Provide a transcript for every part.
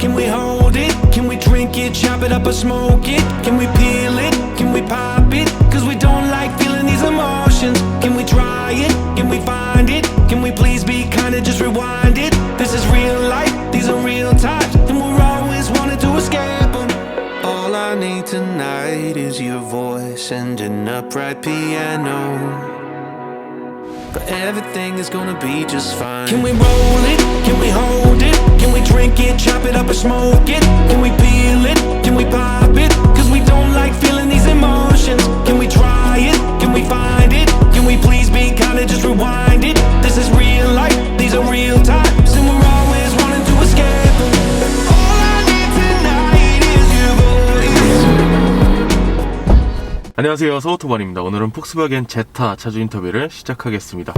Can we hold it? Can we drink it, chop it up or smoke it? Can we peel it? Can we pop it? Cause we don't like feeling these emotions. Can we try it? Can we find it? Can we please be kind and just rewind it? This is real life, these are real times, and we're always wanting to escape them. All I need tonight is your voice and an upright piano. But everything is gonna be just fine. Can we roll it? Can we hold it? Can we drink it, chop it up or smoke it? Can we peel it? Can we pop it? Cause we don't like feeling these emotions. Can we try it? Can we find it? Can we please be kind and just rewind it? This is real life, these are real times, and we're always wanting to escape them. All I need tonight is your voice. 안녕하세요, 서우토반입니다. 오늘은 폭스바겐 제타 차주 인터뷰를 시작하겠습니다.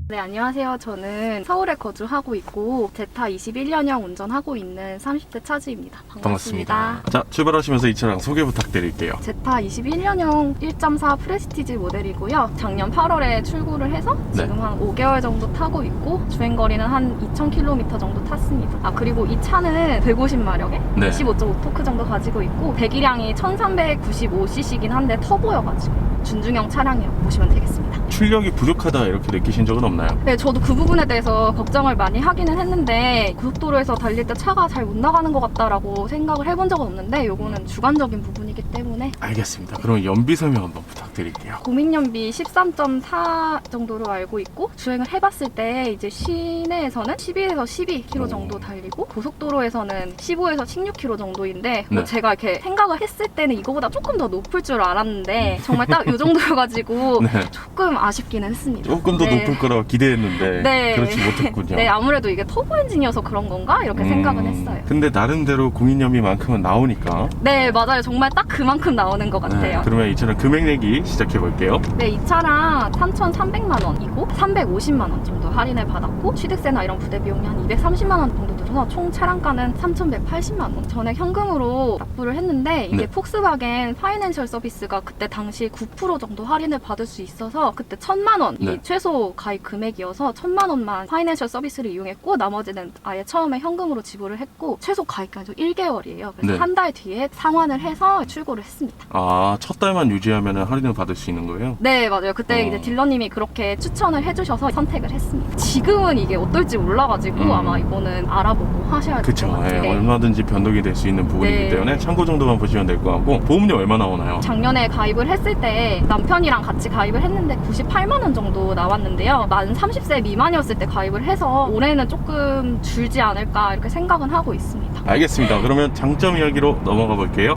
네, 안녕하세요. 저는 서울에 거주하고 있고 제타 21년형 운전하고 있는 30대 차주입니다. 반갑습니다. 자, 출발하시면서 이 차량 소개 부탁드릴게요. 제타 21년형 1.4 프레스티지 모델이고요. 작년 8월에 출고를 해서 지금 한 5개월 정도 타고 있고 주행거리는 한 2000km 정도 탔습니다. 아, 그리고 이 차는 150마력에 25.5토크 정도 가지고 있고 배기량이 1395cc이긴 한데 터보여가지고 준중형 차량이라고 보시면 되겠습니다. 출력이 부족하다 이렇게 느끼신 적은 없나요? 네, 저도 그 부분에 대해서 걱정을 많이 하기는 했는데 고속도로에서 달릴 때 차가 잘 못 나가는 것 같다라고 생각을 해본 적은 없는데 요거는 주관적인 부분이기 때문에. 알겠습니다. 그럼 연비 설명 한번 부탁드릴게요. 공익연비 13.4 정도로 알고 있고 주행을 해봤을 때 이제 시내에서는 11에서 12km 정도 달리고 고속도로에서는 15에서 16km 정도인데 뭐 제가 이렇게 생각을 했을 때는 이거보다 조금 더 높을 줄 알았는데 정말 딱 이 정도여가지고 조금 아쉽기는 했습니다. 조금 더 높을 거라고 기대했는데 그렇지 못했군요. 네, 아무래도 이게 터보 엔진이어서 그런 건가? 이렇게 생각은 했어요. 근데 나름대로 공인연비만큼은 나오니까. 네, 맞아요. 정말 딱 그만큼 나오는 것 같아요. 그러면 이 차량 금액 내기 시작해볼게요. 네, 이 차량 3,300만 원이고 350만 원 정도 할인을 받았고 취득세나 이런 부대 비용이 한 230만 원 정도 들어서 총 차량가는 3,180만 원. 전액 현금으로 납부를 했는데 이게 폭스바겐 파이낸셜 서비스가 그때 당시 9% 정도 할인을 받을 수 있어서 그때 1,000만 원이 최소 가입 금액이어서 1,000만 원만 파이낸셜 서비스를 이용했고 나머지는 아예 처음에 현금으로 지불을 했고 최소 가입까지 1개월이에요. 그래서 한 달 뒤에 상환을 해서 출고를 했습니다. 아, 첫 달만 유지하면 할인을 받을 수 있는 거예요? 네, 맞아요. 그때 이제 딜러님이 그렇게 추천을 해주셔서 선택을 했습니다. 지금은 이게 어떨지 몰라가지고 아마 이거는 알아보고 하셔야 될 것 같아요. 네, 얼마든지 변동이 될 수 있는 부분이기 때문에 참고 정도만 보시면 될 것 같고 보험료 얼마 나오나요? 작년에 가입을 했을 때 남편이랑 같이 가입을 했는데 98만 원 정도 나왔는데요. 만 30세 미만이었을 때 가입을 해서 올해는 조금 줄지 않을까 이렇게 생각은 하고 있습니다. 알겠습니다. 그러면 장점 이야기로 넘어가 볼게요.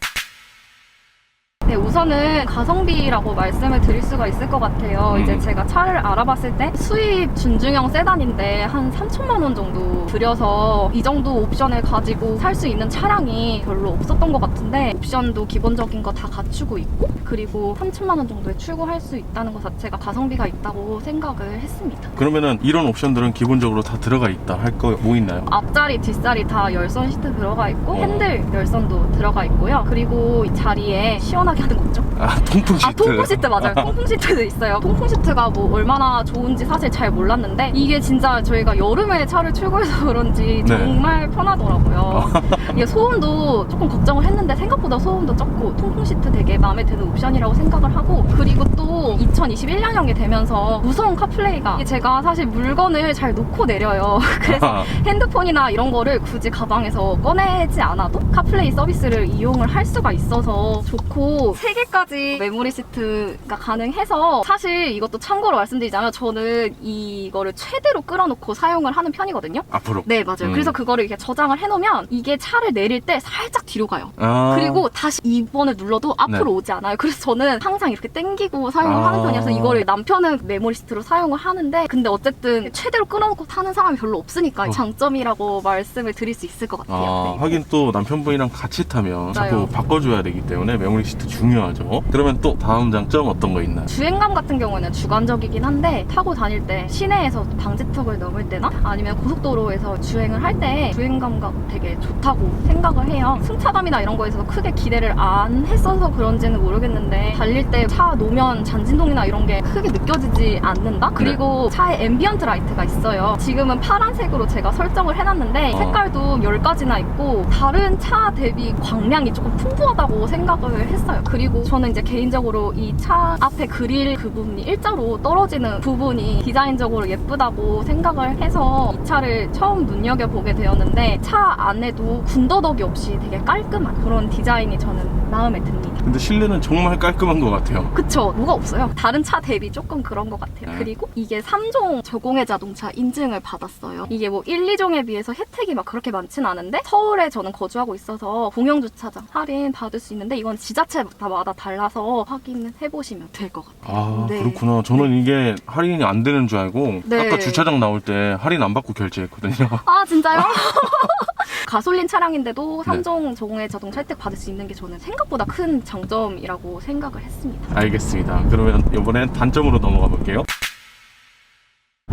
네, 우선은 가성비라고 말씀을 드릴 수가 있을 것 같아요. 이제 제가 차를 알아봤을 때 수입 준중형 세단인데 한 3천만 원 정도 들여서 이 정도 옵션을 가지고 살 수 있는 차량이 별로 없었던 것 같은데 옵션도 기본적인 거 다 갖추고 있고 그리고 3천만 원 정도에 출고할 수 있다는 것 자체가 가성비가 있다고 생각을 했습니다. 그러면은 이런 옵션들은 기본적으로 다 들어가 있다 할 거 뭐 있나요? 앞자리, 뒷자리 다 열선 시트 들어가 있고 핸들 열선도 들어가 있고요. 그리고 이 자리에 시원하게 하는 거 있죠? 아, 통풍 시트. 아, 통풍 시트 맞아요. 통풍 시트도 있어요. 통풍 시트가 뭐 얼마나 좋은지 사실 잘 몰랐는데 이게 진짜 저희가 여름에 차를 출고해서 그런지 정말 편하더라고요. 이게 소음도 조금 걱정을 했는데 생각보다 소음도 적고 통풍 시트 되게 마음에 드는 옵션이라고 생각을 하고 그리고 또 2021년형이 되면서 무선 카플레이가 이게 제가 사실 물건을 잘 놓고 내려요. 그래서 핸드폰이나 이런 거를 굳이 가방에서 꺼내지 않아도 카플레이 서비스를 이용을 할 수가 있어서 좋고 3개까지 메모리 시트가 가능해서 사실 이것도 참고로 말씀드리자면 저는 이거를 최대로 끌어놓고 사용을 하는 편이거든요. 앞으로? 네, 맞아요. 그래서 그거를 이렇게 저장을 해놓으면 이게 차를 내릴 때 살짝 뒤로 가요. 그리고 다시 2번을 눌러도 앞으로 오지 않아요. 그래서 저는 항상 이렇게 당기고 사용을 하는 편이라서 이거를 남편은 메모리 시트로 사용을 하는데 근데 어쨌든 최대로 끌어놓고 타는 사람이 별로 없으니까 장점이라고 말씀을 드릴 수 있을 것 같아요. 하긴 또 남편분이랑 같이 타면 자꾸 바꿔줘야 되기 때문에 메모리 시트 중요하죠. 그러면 또 다음 장점 어떤 거 있나요? 주행감 같은 경우는 주관적이긴 한데 타고 다닐 때 시내에서 방지턱을 넘을 때나 아니면 고속도로에서 주행을 할 때 주행감가 되게 좋다고 생각을 해요. 승차감이나 이런 거에 있어서 크게 기대를 안 했어서 그런지는 모르겠는데 달릴 때 차 노면 잔진동이나 이런 게 크게 느껴지지 않는다? 그리고 차에 앰비언트 라이트가 있어요. 지금은 파란색으로 제가 설정을 해놨는데 색깔도 10가지나 있고 다른 차 대비 광량이 조금 풍부하다고 생각을 했어요. 그리고 저는 이제 개인적으로 이 차 앞에 그릴 그 부분이 일자로 떨어지는 부분이 디자인적으로 예쁘다고 생각을 해서 이 차를 처음 눈여겨보게 되었는데 차 안에도 군더더기 없이 되게 깔끔한 그런 디자인이 저는 마음에 듭니다. 근데 실내는 정말 깔끔한 것 같아요. 그쵸? 뭐가 없어요. 다른 차 대비 조금 그런 것 같아요. 그리고 이게 3종 저공해 자동차 인증을 받았어요. 이게 뭐 1, 2종에 비해서 혜택이 막 그렇게 많진 않은데 서울에 저는 거주하고 있어서 공영주차장 할인 받을 수 있는데 이건 지자체마다 달라서 확인해 보시면 될 것 같아요. 아, 네. 그렇구나. 저는 이게 할인이 안 되는 줄 알고 네. 아까 주차장 나올 때 할인 안 받고 결제했거든요. 아, 진짜요? 가솔린 차량인데도 3종 저공해 자동차 혜택 받을 수 있는 게 저는 생각보다 큰 장점이라고 생각을 했습니다. 알겠습니다. 그러면 이번엔 단점으로 넘어가 볼게요.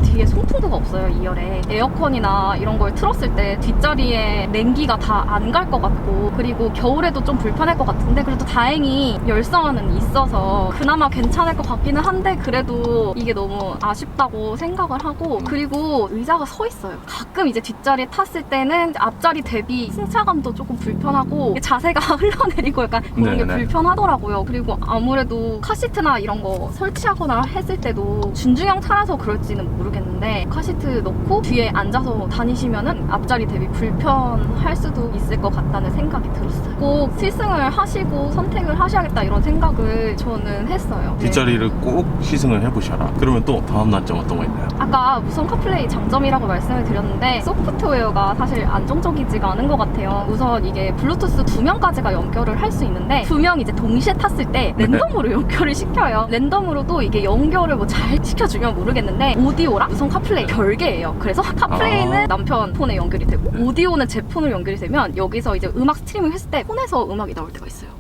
뒤에 송풍구가 없어요, 2열에. 에어컨이나 이런 걸 틀었을 때 뒷자리에 냉기가 다 안 갈 것 같고 그리고 겨울에도 좀 불편할 것 같은데 그래도 다행히 열선은 있어서 그나마 괜찮을 것 같기는 한데 그래도 이게 너무 아쉽다고 생각을 하고 그리고 의자가 서 있어요. 가끔 이제 뒷자리에 탔을 때는 앞자리 대비 승차감도 조금 불편하고 자세가 흘러내리고 약간 그런 게 네네. 불편하더라고요. 그리고 아무래도 카시트나 이런 거 설치하거나 했을 때도 준중형 차라서 그럴지는 모르겠는데 카시트 넣고 뒤에 앉아서 다니시면은 앞자리 대비 불편할 수도 있을 것 같다는 생각이 들었어요. 꼭 실승을 하시고 선택을 하셔야겠다 이런 생각을 저는 했어요. 네. 뒷자리를 꼭 시승을 해보셔라. 그러면 또 다음 단점 어떤 거 있나요? 아까 무선 카플레이 장점이라고 말씀을 드렸는데 소프트웨어가 사실 안정적이지가 않은 것 같아요. 우선 이게 블루투스 2명까지가 연결을 할 수 있는데 2명 이제 동시에 탔을 때 랜덤으로 연결을 시켜요. 랜덤으로도 이게 연결을 뭐 잘 시켜주면 모르겠는데 오디오랑 무선 카플레이 별개예요. 그래서 카플레이는 남편 폰에 연결이 되고 오디오는 제 폰으로 연결이 되면 여기서 이제 음악 스트리밍 했을 때 폰에서 음악이 나올 때가 있어요.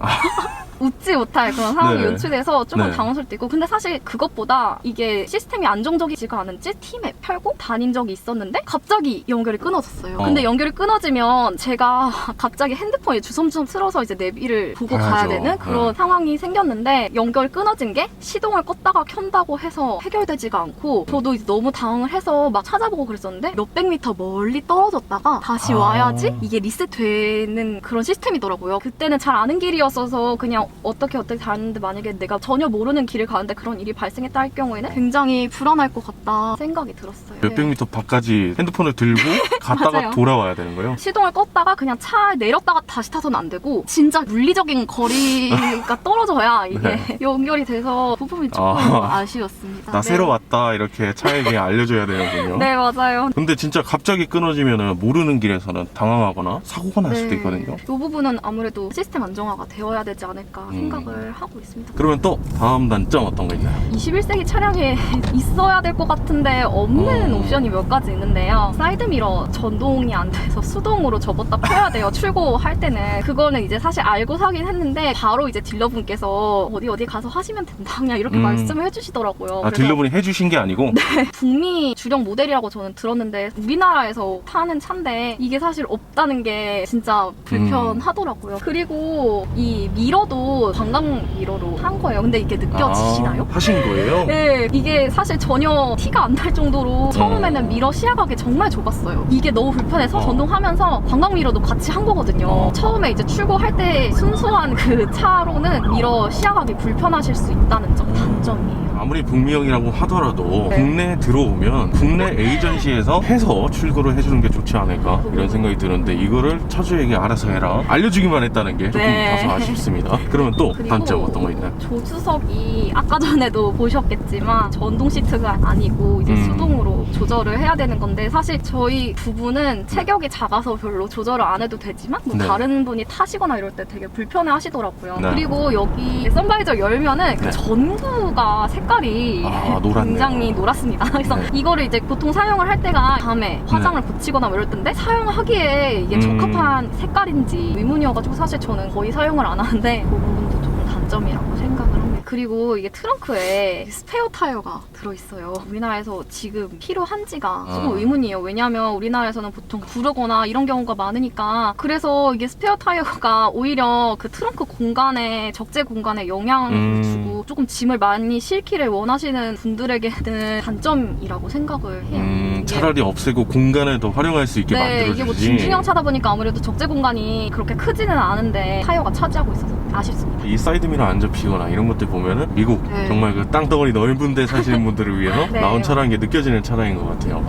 웃지 못할 그런 상황이 네네. 연출돼서 조금 네. 당황스러울 때 있고 근데 사실 그것보다 이게 시스템이 안정적이지가 않은지 팀에 펴고 다닌 적이 있었는데 갑자기 연결이 끊어졌어요. 근데 연결이 끊어지면 제가 갑자기 핸드폰에 주섬주섬 틀어서 이제 내비를 보고 가야 가야죠. 되는 그런 네. 상황이 생겼는데 연결이 끊어진 게 시동을 껐다가 켠다고 해서 해결되지가 않고 저도 이제 너무 당황을 해서 막 찾아보고 그랬었는데 몇백 미터 멀리 떨어졌다가 다시 와야지 이게 리셋되는 그런 시스템이더라고요. 그때는 잘 아는 길이었어서 그냥 어떻게 가는데 만약에 내가 전혀 모르는 길을 가는데 그런 일이 발생했다 할 경우에는 굉장히 불안할 것 같다 생각이 들었어요. 몇백 미터 밖까지 핸드폰을 들고 갔다가 맞아요. 돌아와야 되는 거예요? 시동을 껐다가 그냥 차에 내렸다가 다시 타서는 안 되고 진짜 물리적인 거리가 떨어져야 이게 네. 연결이 돼서 부품이 조금 아쉬웠습니다. 나 네. 새로 왔다 이렇게 차에게 알려줘야 되는군요. 네, 맞아요. 근데 진짜 갑자기 끊어지면 모르는 길에서는 당황하거나 사고가 날 수도 있거든요. 이 부분은 아무래도 시스템 안정화가 되어야 되지 않을까 생각을 하고 있습니다. 그러면 또 다음 단점 어떤 거 있나요? 21세기 차량에 있어야 될 것 같은데 없는 옵션이 몇 가지 있는데요. 사이드미러 전동이 안 돼서 수동으로 접었다 펴야 돼요. 출고할 때는. 그거는 이제 사실 알고 사긴 했는데 바로 이제 딜러분께서 어디 가서 하시면 된다 그냥 이렇게 말씀을 해주시더라고요. 아, 그래서 딜러분이 해주신 게 아니고? 북미 주력 모델이라고 저는 들었는데 우리나라에서 파는 차인데 이게 사실 없다는 게 진짜 불편하더라고요. 그리고 이 미러도 관광 미러로 한 거예요. 근데 이게 느껴지시나요? 하신 거예요? 네, 이게 사실 전혀 티가 안 날 정도로 처음에는 미러 시야각이 정말 좁았어요. 이게 너무 불편해서 전동하면서 관광 미러도 같이 한 거거든요. 처음에 이제 출고할 때 순수한 그 차로는 미러 시야각이 불편하실 수 있다는 점 단점이에요. 아무리 북미형이라고 하더라도 네. 국내에 들어오면 국내 에이전시에서 해서 출고를 해주는 게 좋지 않을까 이런 생각이 드는데 이거를 차주에게 알아서 해라 알려주기만 했다는 게 조금 네. 다소 아쉽습니다. 그러면 또 그리고 단점 어떤 거 있나요? 조수석이 아까 전에도 보셨겠지만 전동 시트가 아니고 이제 수동으로 조절을 해야 되는 건데 사실 저희 부부는 체격이 작아서 별로 조절을 안 해도 되지만 뭐 네. 다른 분이 타시거나 이럴 때 되게 불편해 하시더라고요. 네. 그리고 여기 선바이저 열면은 그 네. 전구가 색깔이 노랗네요. 굉장히 노랗습니다. 그래서 네. 이거를 이제 보통 사용을 할 때가 밤에 화장을 고치거나 뭐 이럴 텐데 사용하기에 이게 적합한 색깔인지 의문이어가지고 사실 저는 거의 사용을 안 하는데 그 부분도 조금 단점. 단점이라고 생각을 합니다. 그리고 이게 트렁크에 스페어 타이어가 들어있어요. 우리나라에서 지금 필요한지가 조금 의문이에요. 왜냐하면 우리나라에서는 보통 구르거나 이런 경우가 많으니까. 그래서 이게 스페어 타이어가 오히려 그 트렁크 공간에, 적재 공간에 영향을 주고 조금 짐을 많이 실기를 원하시는 분들에게는 단점이라고 생각을 해요. 차라리 없애고 공간을 더 활용할 수 있게 만들어주지. 이게 뭐 중중형 차다 보니까 아무래도 적재 공간이 그렇게 크지는 않은데 타이어가 차지하고 있어서 아쉽습니다. 이 사이드미러 안 접히거나 이런 것들 보면은 미국 네. 정말 그 땅덩어리 넓은 데 사시는 분들을 위해서 네. 나온 차라는 게 느껴지는 차량인 것 같아요.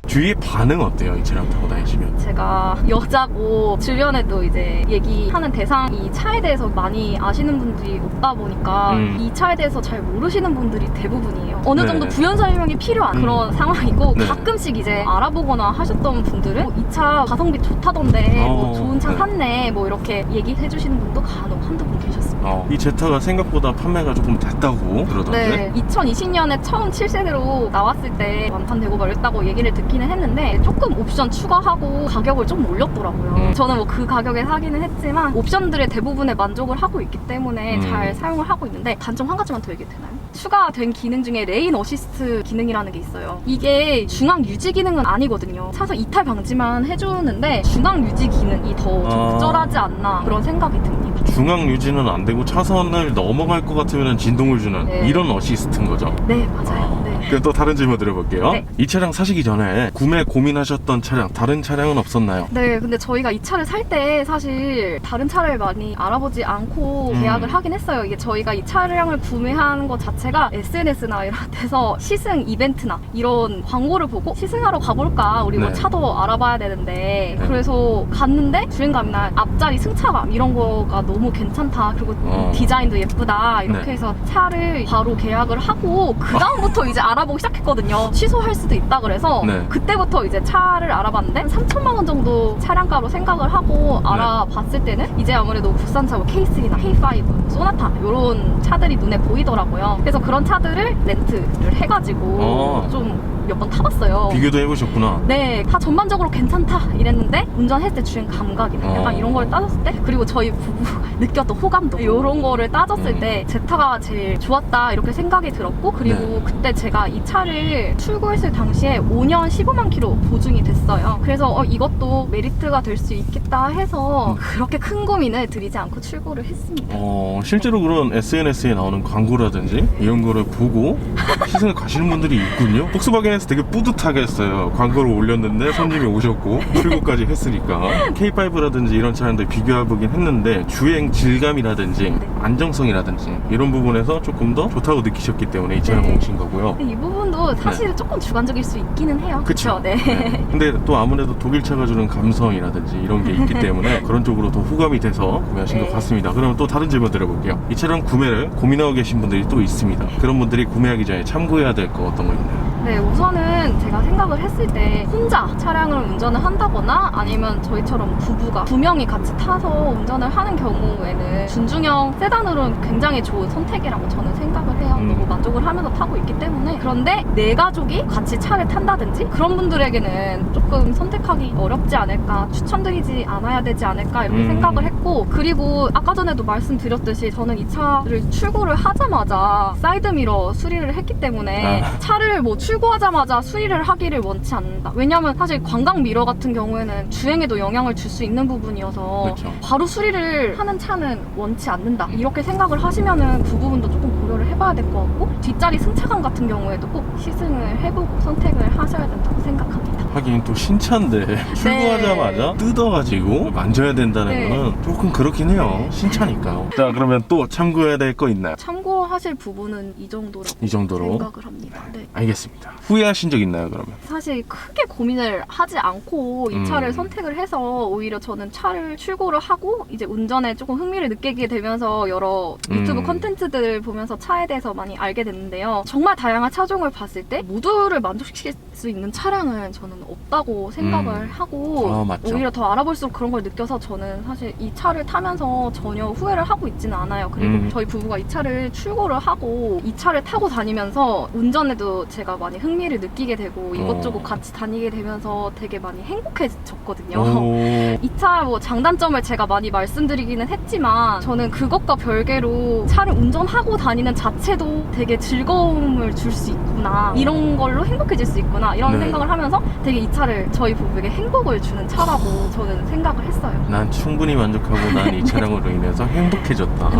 주위의 반응 어때요? 이 차량 타고 다니시면? 제가 여자고 주변에도 이제 얘기하는 대상이 차에 대해서 많이 아시는 분들이 없다 보니까 이 차에 대해서 잘 모르시는 분들이 대부분이에요. 어느 정도 부연 설명이 필요한 그런 상황이고 네. 가끔씩 이제 알아보거나 하셨던 분들은 이 차 가성비 좋다던데 뭐 좋은 차 네. 샀네 뭐 이렇게 얘기해 주시는 분도 간혹 한두 분 계셨습니다. 이 제타가 생각보다 판매가 조금 됐다고 그러던데? 네, 2020년에 처음 7세대로 나왔을 때 완판되고 말했다고 얘기를 듣기는 했는데 조금 옵션 추가하고 가격을 좀 올렸더라고요. 저는 뭐 그 가격에 사기는 했지만 옵션들의 대부분에 만족을 하고 있기 때문에 잘 사용을 하고 있는데 단점 한 가지만 더 얘기해도 되나요? 추가된 기능 중에 레인 어시스트 기능이라는 게 있어요. 이게 중앙 유지 기능은 아니거든요. 차선 이탈 방지만 해주는데 중앙 유지 기능이 더 적절하지 않나 그런 생각이 듭니다. 중앙 유지는 안 되고 차선을 넘어갈 것 같으면 진동을 주는 네. 이런 어시스트인 거죠? 네, 맞아요. 네. 그럼 또 다른 질문 드려볼게요. 네. 이 차량 사시기 전에 구매 고민하셨던 차량, 다른 차량은 없었나요? 네, 근데 저희가 이 차를 살 때 사실 다른 차를 많이 알아보지 않고 계약을 하긴 했어요. 이게 저희가 이 차량을 구매한 것 자체가 SNS나 이런 데서 시승 이벤트나 이런 광고를 보고 시승하러 가볼까? 우리 뭐 네. 차도 알아봐야 되는데 네. 그래서 갔는데 주행감이나 앞자리 승차감 이런 거가 너무 괜찮다. 그리고 디자인도 예쁘다. 이렇게 네. 해서 차를 바로 계약을 하고 그 다음부터 이제 알아보기 시작했거든요. 취소할 수도 있다 그래서 네. 그때부터 이제 차를 알아봤는데 3천만 원 정도 차량가로 생각을 하고 알아봤을 때는 이제 아무래도 국산차 뭐 K3나 K5, 소나타 이런 차들이 눈에 보이더라고요. 그래서 그런 차들을 렌트를 해가지고 좀 몇 번 타봤어요. 비교도 해보셨구나. 네, 다 전반적으로 괜찮다 이랬는데 운전했을 때 주행 감각이나 약간 이런 걸 따졌을 때 그리고 저희 부부가 느꼈던 호감도 이런 거를 따졌을 때 제타가 제일 좋았다 이렇게 생각이 들었고 그리고 네. 그때 제가 이 차를 출고했을 당시에 5년 15만 킬로 보증이 됐어요. 그래서 이것도 메리트가 될 수 있겠다 해서 그렇게 큰 고민을 들이지 않고 출고를 했습니다. 실제로 그런 SNS에 나오는 광고라든지 이런 거를 보고 시승을 가시는 분들이 있군요. 폭스바겐에서 되게 뿌듯하게 했어요. 광고를 올렸는데 손님이 오셨고 출고까지 했으니까. K5라든지 이런 차량들 비교해보긴 했는데 주행 질감이라든지 안정성이라든지 이런 부분에서 조금 더 좋다고 느끼셨기 때문에 이 차량 오신 거고요. 이 부분도 사실 조금 주관적일 수 있기는 해요. 그쵸? 네. 네. 근데 또 아무래도 독일차가 주는 감성이라든지 이런 게 있기 때문에 그런 쪽으로 더 호감이 돼서 구매하신 것 같습니다. 그럼 또 다른 질문 드려볼게요. 이 차량 구매를 고민하고 계신 분들이 또 있습니다. 그런 분들이 구매하기 전에 참고해야 될 거 어떤 거 있나요? 네, 우선은 제가 생각을 했을 때 혼자 차량을 운전을 한다거나 아니면 저희처럼 부부가 2명이 같이 타서 운전을 하는 경우에는 준중형 세단으로는 굉장히 좋은 선택이라고 저는 생각을 해요. 너무 만족을 하면서 타고 있기 때문에. 그런데 내 가족이 같이 차를 탄다든지 그런 분들에게는 조금 선택하기 어렵지 않을까, 추천드리지 않아야 되지 않을까 이렇게 생각을 했고, 그리고 아까 전에도 말씀드렸듯이 저는 이 차를 출고를 하자마자 사이드미러 수리를 했기 때문에 차를 뭐 출고하자마자 수리를 하기를 원치 않는다. 왜냐하면 사실 관광 미러 같은 경우에는 주행에도 영향을 줄 수 있는 부분이어서 그렇죠. 바로 수리를 하는 차는 원치 않는다. 이렇게 생각을 하시면은 그 부분도 조금 고려를 해봐야 될 것 같고, 뒷자리 승차감 같은 경우에도 꼭 시승을 해보고 선택을 하셔야 된다고 생각합니다. 하긴 또 신차인데 출고하자마자 뜯어가지고 만져야 된다는 거는 조금 그렇긴 해요. 신차니까요. 자, 그러면 또 참고해야 될 거 있나요? 참고하실 부분은 이 정도라고 이 정도로 생각을 합니다. 네. 알겠습니다. 후회하신 적 있나요, 그러면? 사실 크게 고민을 하지 않고 이 차를 선택을 해서 오히려 저는 차를 출고를 하고 이제 운전에 조금 흥미를 느끼게 되면서 여러 유튜브 컨텐츠들을 보면서 차에 대해서 많이 알게 됐는데요. 정말 다양한 차종을 봤을 때 모두를 만족시킬 수 있는 차량은 저는 없다고 생각을 하고 맞죠. 오히려 더 알아볼수록 그런 걸 느껴서 저는 사실 이 차를 타면서 전혀 후회를 하고 있지는 않아요. 그리고 저희 부부가 이 차를 출고를 하고 이 차를 타고 다니면서 운전에도 제가 많이 흥미를 흥미를 느끼게 되고 이것저것 같이 다니게 되면서 되게 많이 행복해졌거든요. 오. 이 차 뭐 장단점을 제가 많이 말씀드리기는 했지만 저는 그것과 별개로 차를 운전하고 다니는 자체도 되게 즐거움을 줄 수 있구나, 이런 걸로 행복해질 수 있구나, 이런 네. 생각을 하면서 되게 이 차를 저희 부부에게 행복을 주는 차라고 저는 생각을 했어요. 난 충분히 만족하고 난 이 차량으로 인해서 행복해졌다.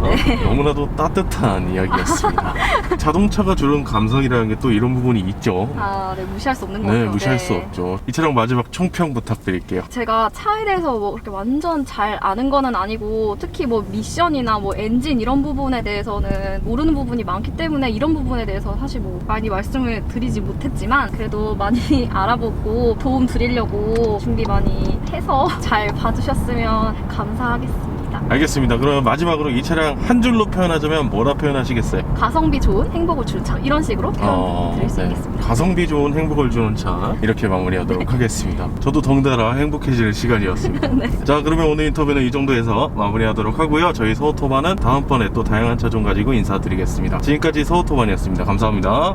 너무나도 따뜻한 이야기였습니다. 자동차가 주는 감성이라는 게 또 이런 부분이 있죠. 아, 네, 무시할 수 없는 거죠. 네, 무시할 수 네. 없죠. 이 차량 마지막 총평 부탁드릴게요. 제가 차에 대해서 뭐 그렇게 완전 잘 아는 거는 아니고, 특히 뭐 미션이나 뭐 엔진 이런 부분에 대해서는 모르는 부분이 많기 때문에 이런 부분에 대해서 사실 뭐 많이 말씀을 드리지 못했지만, 그래도 많이 알아보고 도움 드리려고 준비 많이 해서 잘 봐주셨으면 감사하겠습니다. 알겠습니다. 그럼 마지막으로 이 차량 한 줄로 표현하자면 뭐라 표현하시겠어요? 가성비 좋은 행복을 주는 차, 이런 식으로 표현 드릴 수 있겠습니다. 가성비 좋은 행복을 주는 차, 이렇게 마무리하도록 하겠습니다. 저도 덩달아 행복해질 시간이었습니다. 자, 그러면 오늘 인터뷰는 이 정도에서 마무리하도록 하고요. 저희 서우토반은 다음번에 또 다양한 차종 가지고 인사드리겠습니다. 지금까지 서우토반이었습니다. 감사합니다.